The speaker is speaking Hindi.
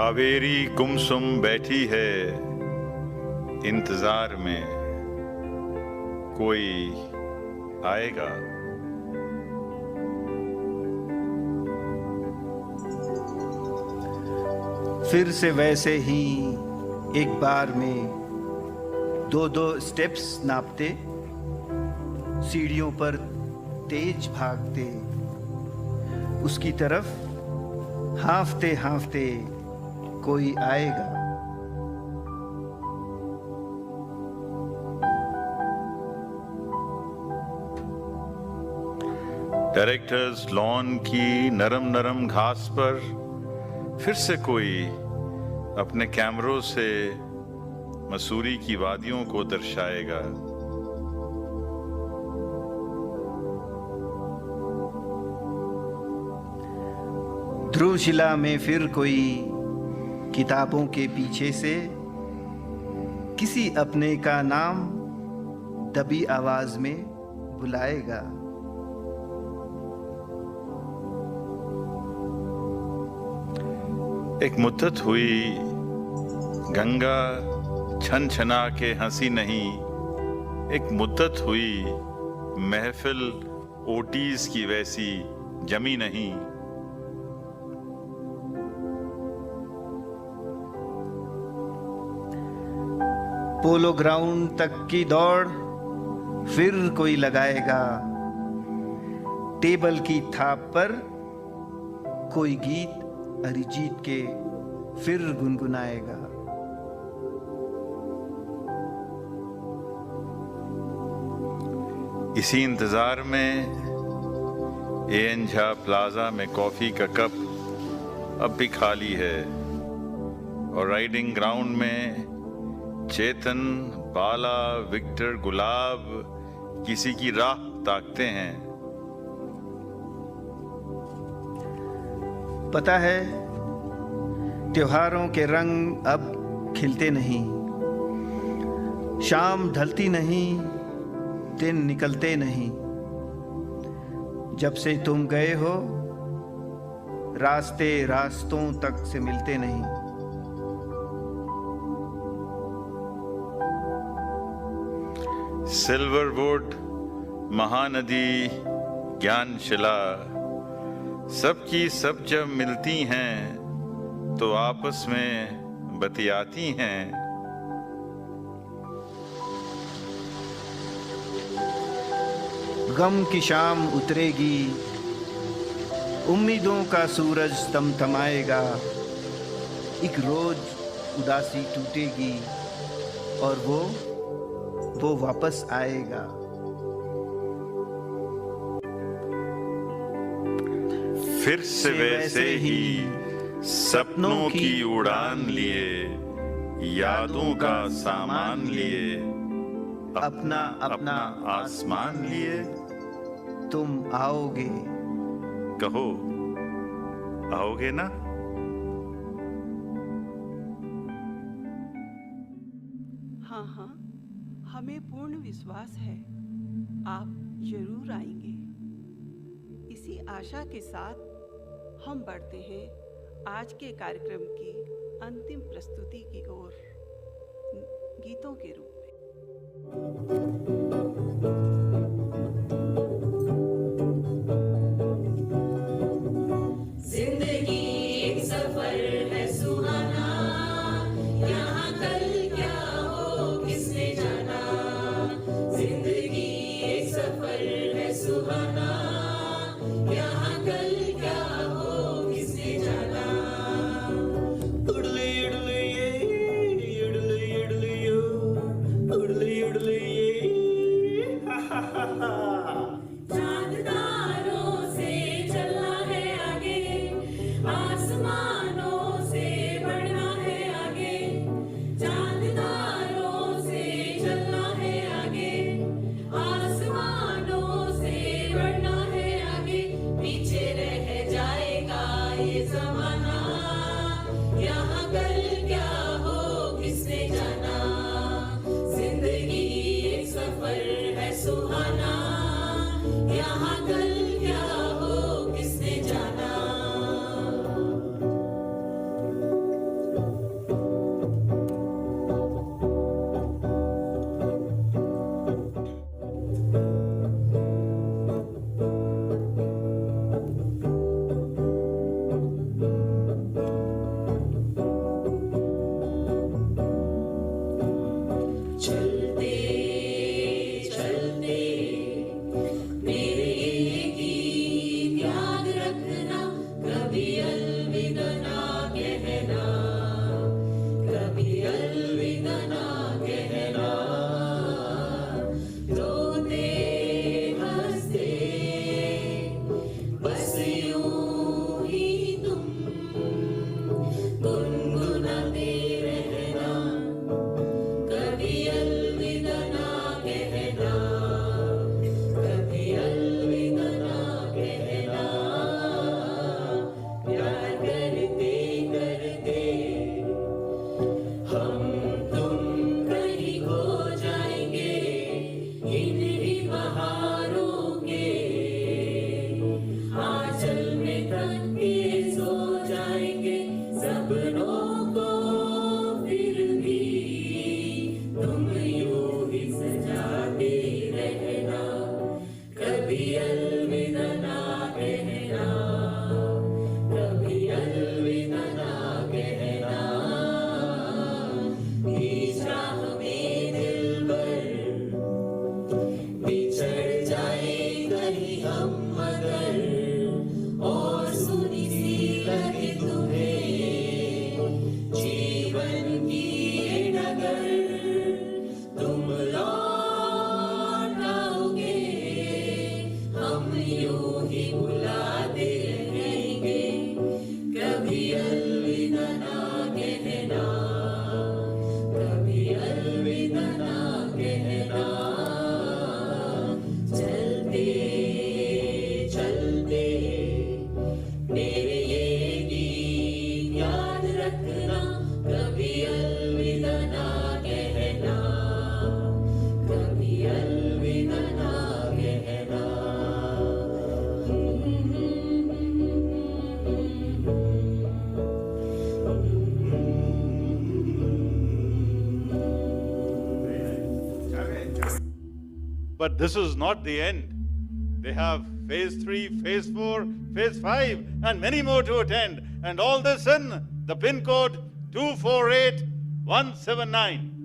कावेरी गुमसुम बैठी है इंतजार में, कोई आएगा। फिर से वैसे ही एक बार में दो दो स्टेप्स नापते, सीढ़ियों पर तेज भागते, उसकी तरफ हांफते हांफते कोई आएगा। डायरेक्टर्स लॉन की नरम नरम घास पर फिर से कोई अपने कैमरों से मसूरी की वादियों को दर्शाएगा। ध्रुवशिला में फिर कोई किताबों के पीछे से किसी अपने का नाम दबी आवाज में बुलाएगा। एक मुद्दत हुई गंगा छन छना के हंसी नहीं, एक मुद्दत हुई महफिल ओटीज की वैसी जमी नहीं। पोलो ग्राउंड तक की दौड़ फिर कोई लगाएगा। टेबल की थाप पर कोई गीत अरिजीत के फिर गुनगुनाएगा। इसी इंतजार में एएन झा प्लाजा में कॉफी का कप अब भी खाली है और राइडिंग ग्राउंड में चेतन, बाला, विक्टर, गुलाब किसी की राह ताकते हैं। पता है, त्योहारों के रंग अब खिलते नहीं, शाम ढलती नहीं, दिन निकलते नहीं। जब से तुम गए हो, रास्ते रास्तों तक से मिलते नहीं। सिल्वरवुड, महानदी, ज्ञानशिला, सबकी सब जब मिलती हैं तो आपस में बतियाती हैं। गम की शाम उतरेगी, उम्मीदों का सूरज तमतमाएगा। एक रोज उदासी टूटेगी और वो वापस आएगा। फिर से वैसे ही सपनों की उड़ान लिए, यादों का सामान लिए, अपना अपना आसमान लिए। तुम आओगे, कहो आओगे ना? हाँ हाँ, हमें पूर्ण विश्वास है आप जरूर आएंगे। इसी आशा के साथ हम बढ़ते हैं आज के कार्यक्रम की अंतिम प्रस्तुति की ओर, गीतों के रूप में। But this is not the end. They have phase 3, phase 4, phase 5, and many more to attend. And all this in the pin code 248179.